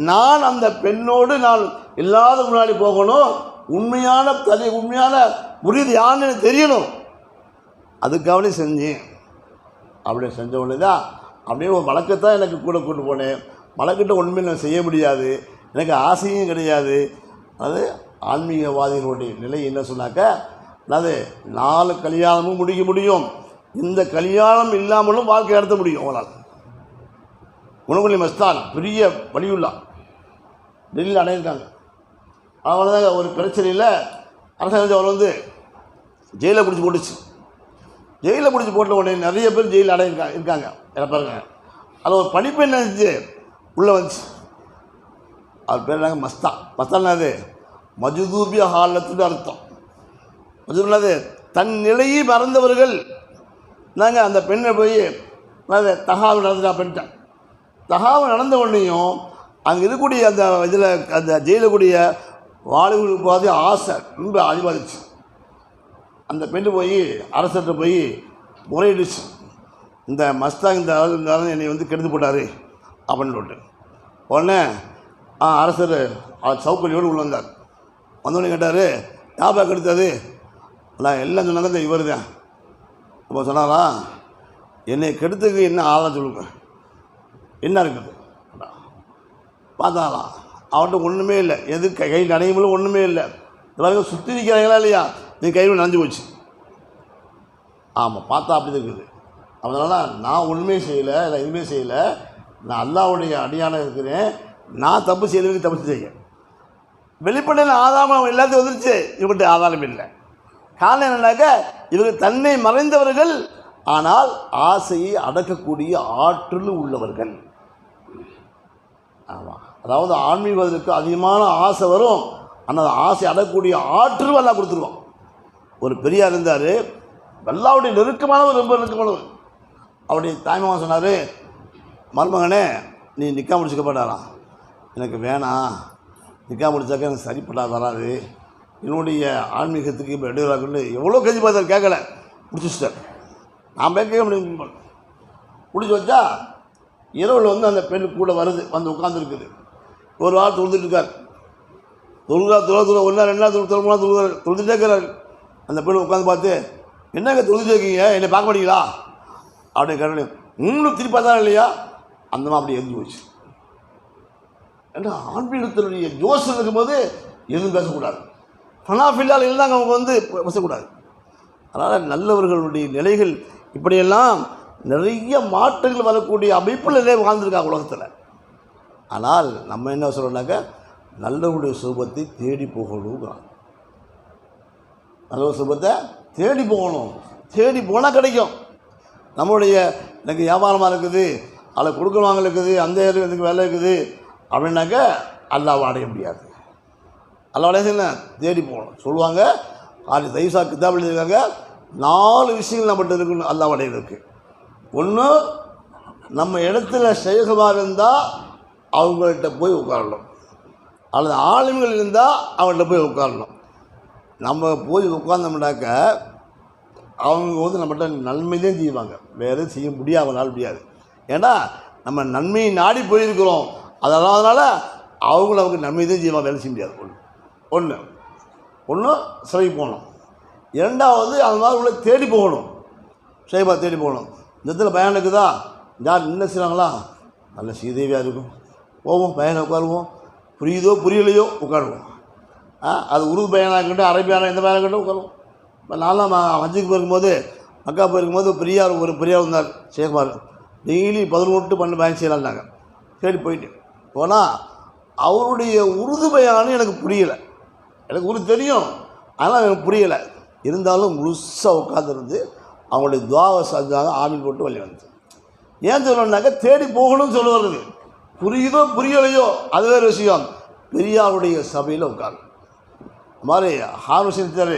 Speaker 1: நான் அந்த பெண்ணோடு நான் இல்லாத முன்னாடி போகணும், உண்மையான முறியது யாருன்னு எனக்கு தெரியணும், அதுக்காகவே செஞ்சேன். அப்படி செஞ்ச உடனே தான் அப்படியே ஒரு மலக்கத்தான் எனக்கு கூட கொண்டு போனேன், மலக்கிட்ட ஒன்றுமே நான் செய்ய முடியாது, எனக்கு ஆசையும் கிடையாது. அது ஆன்மீகவாதிகளுடைய நிலை என்ன சொன்னாக்க, அது 4 கல்யாணமும் முடிக்க முடியும், இந்த கல்யாணம் இல்லாமலும் வாழ்க்கை நடத்த முடியும் அவங்களால். உணவுலி மஸ்தான் பெரிய வலியுள்ளா டெல்லியில் அடையிருக்காங்க. அவங்களாங்க ஒரு பிரச்சனையில் அரசாங்கம் அவர் வந்து ஜெயிலில் பிடிச்சி போட்டுச்சு. ஜெயிலில் பிடிச்சி போட்ட உடனே நிறைய பேர் ஜெயிலில் இருக்காங்க பாருங்க. அதில் ஒரு பணிப்பெண் இருந்துச்சு உள்ளே வந்துச்சு. அவர் பேர் நாங்கள் மஸ்தான் அது மஜுதூபிய ஹாலத்துன்னு அர்த்தம். மஜுதுனது தன் நிலையை மறந்தவர்கள். நாங்கள் அந்த பெண்ணை போய் தகாவு நடந்துட்டா பெண்ட்டேன். தகாவு நடந்த உடனேயும் அங்கே இருக்கக்கூடிய அந்த இதில் அந்த ஜெயிலில் கூடிய வாலிபர்களுக்கு பார்த்து ஆசை ரொம்ப அதிகமாகிடுச்சு. அந்த பெண்ணு போய் அரசர்கிட்ட போய் முறையிடுச்சு, இந்த மஸ்தான் இந்த ஆள் என்னை வந்து கெடுத்து போட்டார் அப்படின்னு சொல்லிட்டு. உடனே அரசர் சவுக்கடியோடு உள்ள வந்தார். வந்தோடனே கேட்டார், ஞாபகம் கெடுத்தது, நான் எல்லாம் சொன்னாங்க இந்த இவர் தான். அப்போ சொன்னாரா, என்னை கெடுத்துக்கு என்ன ஆளாக சொல்லுங்க, என்ன இருக்குது பார்த்தாலாம். அவன்கிட்ட ஒன்றுமே இல்லை, எது கையில் நடைமுறையும் ஒன்றுமே இல்லை. இது வரைக்கும் சுற்றி நிற்கிறாங்களா இல்லையா, நீ கையில் நனைஞ்சு போச்சு. ஆமாம், பார்த்தா அப்படி இருக்குது. அதனால் நான் ஒன்றுமே செய்யலை, நான் எதுவுமே செய்யலை, நான் அல்லாஹ்வுடைய அடியானாக இருக்கிறேன், நான் தப்பு செய்யறதுக்கு தப்பு செய்ய. வெளிப்படையில் ஆதாரம் எல்லாத்தையும் வந்துருச்சு, இவங்கள்ட்ட ஆதாரம் இல்லை. காரணம் என்னன்னாக்க, இவங்க தன்னை மறைந்தவர்கள், ஆனால் ஆசையை அடக்கக்கூடிய ஆற்றல் உள்ளவர்கள். ஆமாம், அதாவது ஆன்மீகத்துக்கு அதிகமான ஆசை வரும், ஆனால் ஆசை அடக்கக்கூடிய ஆற்றல் எல்லாம் கொடுத்துருவோம். ஒரு பெரியார் இருந்தார், அல்லாஹ்வுடைய நெருக்கமானவர், ரொம்ப நெருக்கமானவர். அவருடைய தாய்மாமன் சொன்னார், மருமகனே நீ நிக்கா முடிச்சுக்கப்பட்டாராம், எனக்கு வேணாம், நிக்கா முடிச்சாக்க எனக்கு சரிப்பட்டா வராது, என்னுடைய ஆன்மீகத்துக்கு இப்போ இடையூறாக்குன்னு எவ்வளோ கஞ்சி பார்த்தார், கேட்கல, முடிச்சுட்டார். நான் கேட்க முடியும். முடிச்சு வச்சா இரவில் வந்து அந்த பெண்ணு கூட வருது, வந்து உட்காந்துருக்குது. ஒரு வாரம் தொழுதுட்டுருக்கார், தொழுதா ஒன்றா 2 நாள் 3 நாள் தொழுதுட்டே இருக்கிறார். அந்த பெண்ணு உட்காந்து பார்த்து, என்னங்க தொழுதுட்டே இருக்கீங்க, என்னை பார்க்க மாட்டீங்களா அப்படின்னு கேட்டு, இன்னும் திருப்பி தான் இல்லையா, அந்த மாதிரி அப்படி எரிஞ்சு போச்சு. ஏன்னா ஆன்மீகத்தினுடைய ஜோஸ் இருக்கும்போது எதுவும் பேசக்கூடாது, ஃபனாஃபில்லால் இருந்தாங்க அவங்க வந்து பேசக்கூடாது. அதனால் நல்லவர்களுடைய நிலைகள் இப்படியெல்லாம் நிறைய மாற்றங்கள் வரக்கூடிய அமைப்பில் நிலை வாழ்ந்துருக்காங்க உலகத்தில். ஆனால் நம்ம என்ன சொல்கிறோம்னாக்க, நல்லவருடைய சுபத்தை தேடி போகணும், நல்ல சுபத்தை தேடி போகணும், தேடி போனால் கிடைக்கும். நம்மளுடைய எனக்கு வியாபாரமாக இருக்குது, அதில் கொடுக்கணுவாங்க இருக்குது, அந்த இதுக்கு வேலை இருக்குது அப்படின்னாக்க அல்லாஹ்வை அடைய முடியாது. அல்லாஹ் அடைய தேடி போகணும் சொல்லுவாங்க. அது தைசா கிதாபில் இருக்காங்க, 4 விஷயங்கள் நம்மகிட்ட இருக்குன்னு அல்லாஹ் அடையிறதுக்கு. ஒன்று, நம்ம இடத்துல ஷேகுமார் இருந்தால் அவங்கள்ட்ட போய் உட்காரணும், அல்லது ஆளுமைகள் இருந்தால் அவங்கள்ட்ட போய் உட்காரணும். நம்ம போய் உட்கார்ந்தோம்னாக்க அவங்க வந்து நம்மகிட்ட நன்மைதான் செய்வாங்க, வேறு செய்ய முடியாது. ஏன்னா நம்ம நன்மையை நாடி போயிருக்கிறோம், அதனால் அவங்க நமக்கு நன்மை தான் செய்வாங்க, வேலை செய்ய முடியாது. ஒன்று ஒன்று சிறைக்கு போகணும், இரண்டாவது அந்த மாதிரி உள்ள தேடி போகணும், ஷேபா தேடி போகணும். இந்த இடத்துல பயன் இருக்குதா, யார் என்ன செய்கிறாங்களா, நல்ல சீதேவியாக இருக்கும், போவோம் பயனை உட்காருவோம், புரியுதோ புரியலையோ உட்காருவோம். அது உருது பயனாக இருக்கட்டும், அரபியானா எந்த பயனாக இருக்கட்டும் உட்காருவோம். இப்போ நான்லாம் ஹஜ்ஜுக்கு போயிருக்கும்போது, மக்கா போயிருக்கும்போது ஒரு பெரியார் இருந்தார் ஷேக்மார், டெய்லி 11 to 12 பயன் செய்யலான்னாங்க. தேடி போயிட்டு போனால் அவருடைய உருது பயானு எனக்கு புரியலை. எனக்கு உருது தெரியும், ஆனால் எனக்கு புரியலை. இருந்தாலும் முழுசாக உட்காந்துருந்து அவங்களுடைய துவாவை செஞ்சாங்க, ஆமீன் போட்டு வெளியே வந்து. ஏன் சொல்லணுன்னாக்க தேடி போகணும்னு சொல்ல வருது, புரியுதோ புரியலையோ அது வேறு விஷயம். பெரியாருடைய சபையில் உட்காரு மாதிரி ஹானுசீத்தார்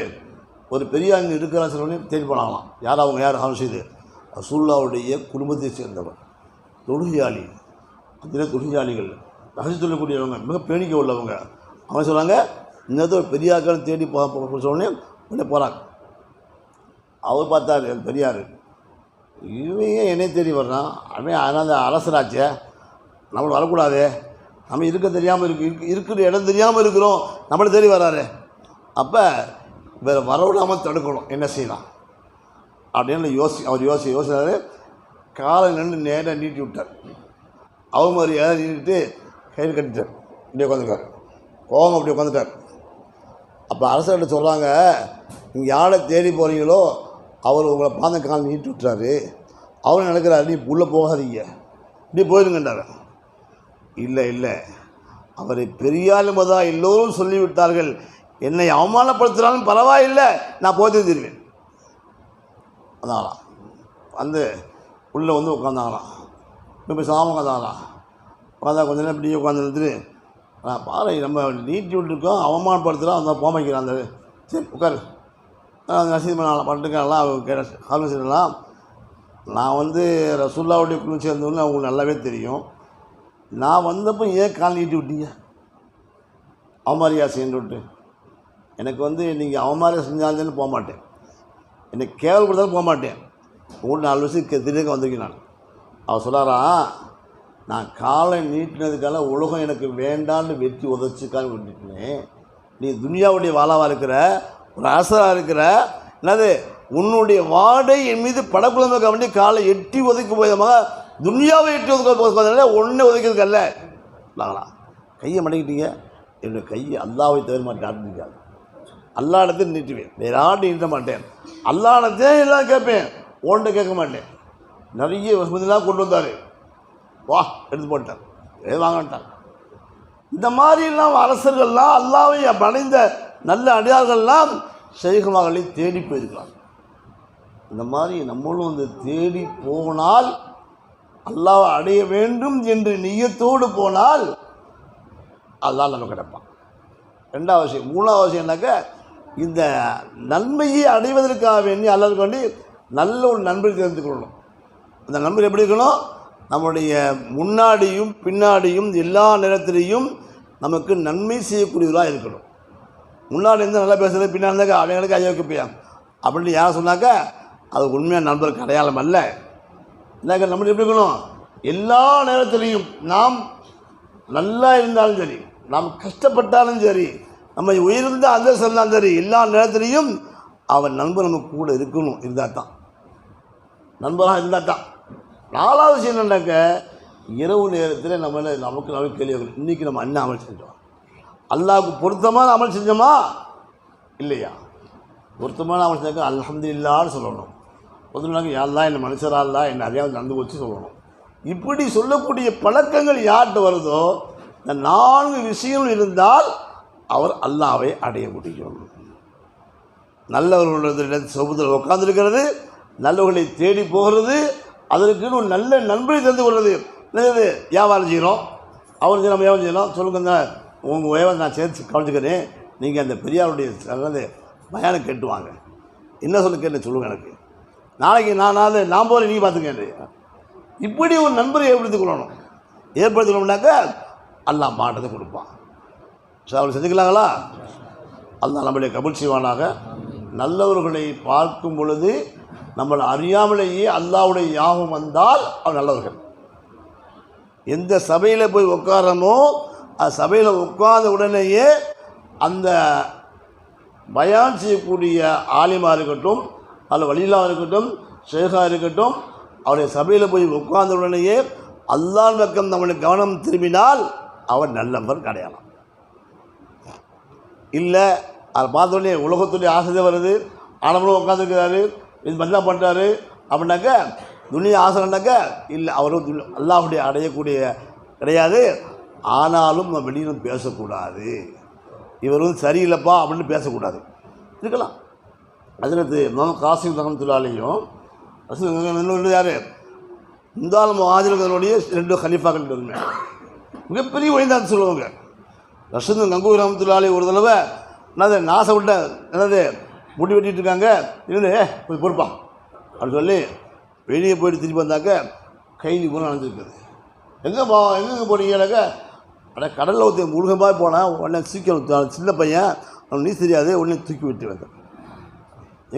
Speaker 1: ஒரு பெரியார் இங்கே இருக்கிறான்னு சொல்லி தேடி போனாங்களாம். யார் ஹானுசீது? ரசூலுல்லாஹ்வுடைய குடும்பத்தை சேர்ந்தவர், தொழுகையாளி. அதில் தொழுகையாளிகள் ரகசி சொல்லக்கூடியவங்க, மிக பேணிக்க உள்ளவங்க. அவங்க சொல்கிறாங்க இந்த பெரியாக்கள் தேடி சொன்னே உடனே போகிறாங்க. அவர் பார்த்தாரு பெரியார், இவங்க என்னை தேடி வர்றான், அவன் ஆனால் அந்த அரசராச்சே, நம்மளை வரக்கூடாது, நம்ம இருக்க தெரியாமல் இருக்கிற இடம் தெரியாமல் இருக்கிறோம், நம்மளை தேடி வர்றாரு, அப்போ வேறு வரவிடாமல் தடுக்கணும், என்ன செய்யலாம் அப்படின்னு அவர் யோசிச்சார். காலை நின்று நேராக நீட்டி விட்டார். அவர் மாதிரி ஏதாவது நீட்டிட்டு கயிறு கட்டிட்டார், இப்படி உட்காந்துருக்கார், கோபம் அப்படி உட்காந்துட்டார். அப்போ அரசர்கிட்ட சொல்கிறாங்க, நீங்கள் யாரை தேடி போகிறீங்களோ அவர் உங்களை பாந்த கால் நீட்டி விட்டுறாரு, அவரும் நினைக்கிறாரு நீ உள்ளே போகாதீங்க, இப்படி போயிருங்கன்றார். இல்லை அவரை பெரியார் என்பதாக எல்லோரும் சொல்லிவிட்டார்கள், என்னை அவமானப்படுத்துகிறாலும் பரவாயில்லை, நான் போய் தருவேன். அதாங்களாம் வந்து உள்ளே வந்து உட்காந்தாங்களாம். இப்போ சாம உட்காந்தாங்களாம். உட்காந்தா கொஞ்ச நேரம் இப்படியே உட்காந்துட்டு, நான் பாரு நம்ம நீட்டி விட்டுருக்கோம், அவமானப்படுத்துகிறோம், அந்த போமைக்கிறான், அந்த சரி உட்காரு நசீது பண்ணிட்டுக்கலாம் கேட்ட ஆலோசனைலாம். நான் வந்து ரசூலுல்லாஹ்வுடைய குழு சேர்ந்தவன்னு அவங்களுக்கு நல்லாவே தெரியும். நான் வந்தப்போ ஏன் கால் நீட்டி விட்டீங்க, அவமாரியா செய்யன்னு விட்டு? எனக்கு வந்து நீங்கள் அவமாரியா செஞ்சாலும் போக மாட்டேன், என்னை கேவலப்படுத்தாலும் போக மாட்டேன், உங்களுக்கு 4 வருஷத்துக்கு திடீர்னு வந்திருக்கேன் நான். அவர் சொல்கிறாராம், நான் காலை நீட்டினதுக்காக உலகம் எனக்கு வேண்டான்னு வெட்டி உதச்சிக்காக விட்டுட்டேன், நீ துனியாவுடைய வாழாவாக இருக்கிற ஒரு அரசராக இருக்கிற, என்னது உன்னுடைய வாடை என் மீது படக்குழந்தைக்க வேண்டி காலை எட்டி ஒதுக்கி போயமாக துனியாவை எட்டி ஒதுக்க ஒன்றே ஒதுக்கிறதுக்கல்ல. நாங்களா கையை மடக்கிட்டீங்க, என்னுடைய கையை அல்லாவை தவிர மாட்டேன் ஆட்டிருக்காது, அல்லா இடத்தையும் நீட்டுவேன், வேறு ஆட்டு நீட்ட மாட்டேன், அல்லா இடத்தையும் எல்லாம் கேட்பேன், ஓன்ட்ட கேட்க மாட்டேன். நிறைய வசதிலாம் கொண்டு வந்தார், வா எடுத்து போட்டார், வாங்கட்டார். இந்த மாதிரிலாம் அரசர்கள்லாம் அல்லாவை அடைந்த நல்ல அடியார்கள்லாம் ஷைகுமார்களை தேடி போயிருக்கலாம். இந்த மாதிரி நம்மளும் வந்து தேடி போனால், அல்லாஹ்வை அடைய வேண்டும் என்று நியத்தோடு போனால் அல்லாஹ் நமக்கு கிடைப்பான். 2வது விஷயம். 3வது விஷயம்னாக்க, இந்த நன்மையை அடைவதற்காக வேண்டி அல்லாஹ்வுக்கு வேண்டி நல்ல ஒரு நண்பரை தெரிந்து கொள்ளணும். அந்த நண்பர் எப்படி இருக்கணும், நம்முடைய முன்னாடியும் பின்னாடியும் எல்லா நேரத்திலையும் நமக்கு நன்மை செய்யக்கூடியவராக இருக்கணும். முன்னாடி இருந்து நல்லா பேசுகிறது, பின்னாடி இருந்தாக்க அவங்களுக்கு அயோக்கியம் அப்படின்னு யாரை சொன்னாக்கா அது உண்மையான நண்பருக்கு அடையாளம் அல்ல. என்னக்கா நம்ம எப்படி இருக்கணும், எல்லா நேரத்திலையும் நாம் நல்லா இருந்தாலும் சரி, நாம் கஷ்டப்பட்டாலும் சரி, நம்ம உயர்ந்த அந்தஸ்து இருந்தாலும் சரி, எல்லா நேரத்திலையும் அவன் நண்பர் நம்ம கூட இருக்கணும். இருந்தால் தான் நண்பராக இருந்தால் தான். 4வது விஷயம் என்னன்னாக்க, இரவு நேரத்தில் நமக்கு கேள்வி, இன்றைக்கி நம்ம என்ன அமல் செஞ்சோம், அல்லாஹ்வுக்கு பொருத்தமான அமல் செஞ்சோமா இல்லையா? பொருத்தமான அமல் செஞ்சாக்க அல்ஹம்துலில்லாஹ்னு சொல்லணும். பொதுவாக யாரெல்லாம் என்னை மனுஷரால்லா என்னை அறியாமல் நடந்து வச்சு சொல்லணும். இப்படி சொல்லக்கூடிய பழக்கங்கள் யார்கிட்ட வருதோ, இந்த 4 விஷயங்கள் இருந்தால் அவர் அல்லாஹ்வை அடைய முடியும். நல்லவர்களுடைய சொபத்தில் உட்கார்ந்துருக்கிறது, நல்லவர்களை தேடி போகிறது, அதற்குன்னு ஒரு நல்ல நண்பரை தெரிந்து கொள்வது. என்னது வியாபாரம் செய்கிறோம், அவருக்கு நம்ம வியாபாரம் செய்யணும், சொல்லுங்க உங்கள் வியாபாரம் நான் சேர்த்து கவனிச்சுக்கிறேன், நீங்கள் அந்த பெரியாருடைய பயானம் கேட்டுவாங்க, என்ன கேட்டு சொல்லுங்கள், எனக்கு நாளைக்கு நான் போகிறேன், நீ பார்த்துக்கேன். இப்படி ஒரு நண்பரை ஏற்படுத்திக்கணும்னாக்க அல்லாஹ் மாட்டத்தை கொடுப்பான். அவளை செஞ்சுக்கலாங்களா? அல்லாஹ் நம்மளை கபூல் செய்வானாக. நல்லவர்களை பார்க்கும் பொழுது நம்மளை அறியாமலேயே அல்லாஹ்வுடைய ஞாபகம் வந்தால் அவர் நல்லவர்கள். எந்த சபையில் போய் உட்காரமோ அந்த சபையில் உட்கார்ந்த உடனேயே அந்த பயான் செய்யக்கூடிய ஆலிமாக இருக்கட்டும், அல்ல வலிலாக இருக்கட்டும், ஷேகாக இருக்கட்டும், அவருடைய சபையில் போய் உட்கார்ந்த உடனேயே அல்லாஹ் பக்கம் நம்மளுக்கு கவனம் திரும்பினால் அவர் நல்லவர் கிடையாலாம். இல்லை அதை பார்த்த உடனே உலகத்துடைய ஆசை வருது, ஆனவனும் உட்காந்துருக்கிறாரு, இது மாதிரிலாம் பண்ணுறாரு அப்படின்னாக்க துனியா ஆசைனாக்க இல்லை, அவரும் அல்லாஹுடைய அடையக்கூடிய கிடையாது. ஆனாலும் நம்ம வெளியிலும் பேசக்கூடாது, இவரும் சரியில்லைப்பா அப்படின்னு பேசக்கூடாது இருக்கலாம். அதில் நம்ம காசிம் ரஹ்மத்துல்லாஹியும் ரசூல் யார் இந்தாலும் முஹாஜிர்களுடைய 2 கலீஃபாக்கள் இருந்தேன், மிகப்பெரிய ஒழிந்தான்னு சொல்லுவாங்க. ரஷீது கங்கூர் ரஹ்மத்துல்லாஹி ஒரு தடவை என்னது நாசை விட்ட என்னது முடி வெட்டிகிட்டு இருக்காங்க, இருந்து போய் பொறுப்பான் அப்படின்னு சொல்லி வெளியே போயிட்டு திருப்பி வந்தாக்க கைலி கூட நடந்துருக்குது. எங்கே போனீங்கன்னாக்க அட கடலில் ஊற்றி முழுகமாக போனால் உடனே சீக்கிரம் சின்ன பையன் அவன் நீ தெரியாது, உடனே தூக்கி விட்டு வந்தேன்.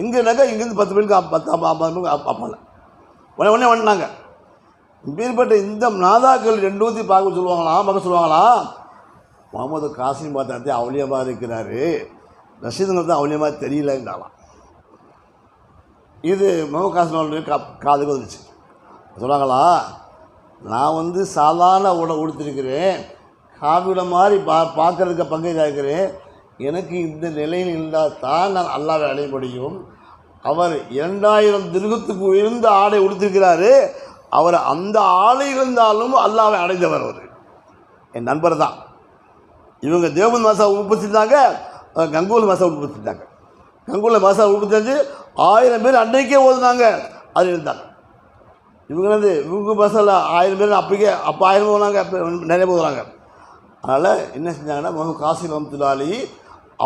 Speaker 1: எங்கேனாக்கா இங்கேருந்து 10 பேருக்கு 50 பேருக்கு அப்பால உடனே வந்துட்டாங்க. இப்பேற்பட்ட இந்த நாதாக்கள் 2 பார்க்க சொல்லுவாங்களா, முகமது காசிம் பார்த்தாத்தே அவுலியமாக இருக்கிறாரு, ரஷீதுங்கிறது அவுலியமாக தெரியலங்களாம். இது முகமது காசிம் காதுக்கு வந்துச்சு. சொல்லுவாங்களா, நான் சாதாரண உடுத்திருக்கிறேன், காவிட மாதிரி பார்க்கறதுக்கு பங்கையாக இருக்கிறேன், எனக்கு இந்த நிலையில் இருந்தால் தான் நான் அல்லாஹ்வை அடைய முடியும். அவர் 2000 திருகத்துக்கு உயர்ந்த ஆடை உடுத்திருக்கிறாரு, அவர் அந்த ஆடை இருந்தாலும் அல்லாஹ்வை அடைந்தவர். அவர் என் நண்பர் தான். இவங்க தேவபந்த் மாசா உற்பத்திட்டாங்க, கங்கூல் மாசா உற்பத்திட்டாங்க. கங்கூலில் மாசா உற்பத்தி 1000 பேர் அன்றைக்கே ஓதுனாங்க, அது இருந்தாங்க. இவங்க மாசாவில் 1000 பேர் அப்போ 1000 போனாங்க, நிறைய போகிறாங்க. அதனால் என்ன செஞ்சாங்கன்னா முகமது காசிம் ரஹ்மத்துல்லாஹி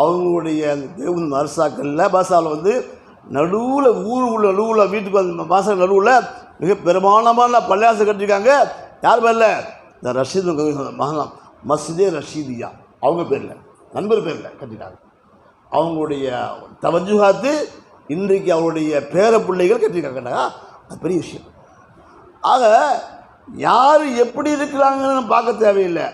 Speaker 1: அவங்களுடைய அந்த தேவபந்த் மர்சாக்களில் பாசாவில் நடுவில் ஊருக்குள்ள நடுவில் வீட்டுக்கு வந்து மாச நடுவில் மிக பெருமானமான பள்ளியாசை கட்டியிருக்காங்க. யார் பேரில்? இந்த ரஷீது மகனா மஸ்ஜிதே ரஷீதியா அவங்க பேரில், நண்பர் பேரில் கட்டிட்டாங்க. அவங்களுடைய தவஜுஹாத்து இன்றைக்கு அவருடைய பேர பிள்ளைகள் கட்டியிருக்காங்க. அது பெரிய விஷயம். ஆக யார் எப்படி இருக்கிறாங்கன்னு பார்க்க தேவையில்லை,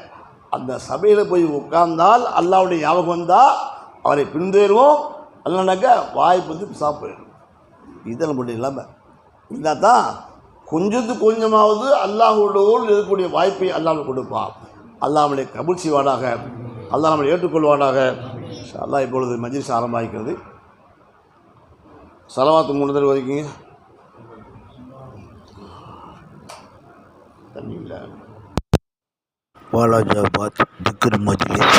Speaker 1: அந்த சபையில் போய் உட்கார்ந்தால் அல்லாஹ்வுடைய ஞாபகம் வந்தால் அவரை பின்தேறுவோம். இல்லைனாக்கா வாய்ப்பு சாப்பிடும். இதெல்லாம் நம்மளுடைய இல்லாமல் இருந்தால் தான் கொஞ்சத்துக்கு கொஞ்சமாவது அல்லாஹ்வோடு இருக்கக்கூடிய வாய்ப்பை அல்லாஹ் கொடுப்பான். அல்லாஹ் நம்மளை கபூல் செய்வானாக, அல்லாஹ் நம்மளை ஏற்றுக்கொள்வானாக. அல்லாஹ் இப்பொழுது மஜ்லிஸ் ஆரம்பமாகிறது. ஸலவாத்து 3 தடவை வரைக்குங்க.
Speaker 2: वाला जबात जिक्र मजलिस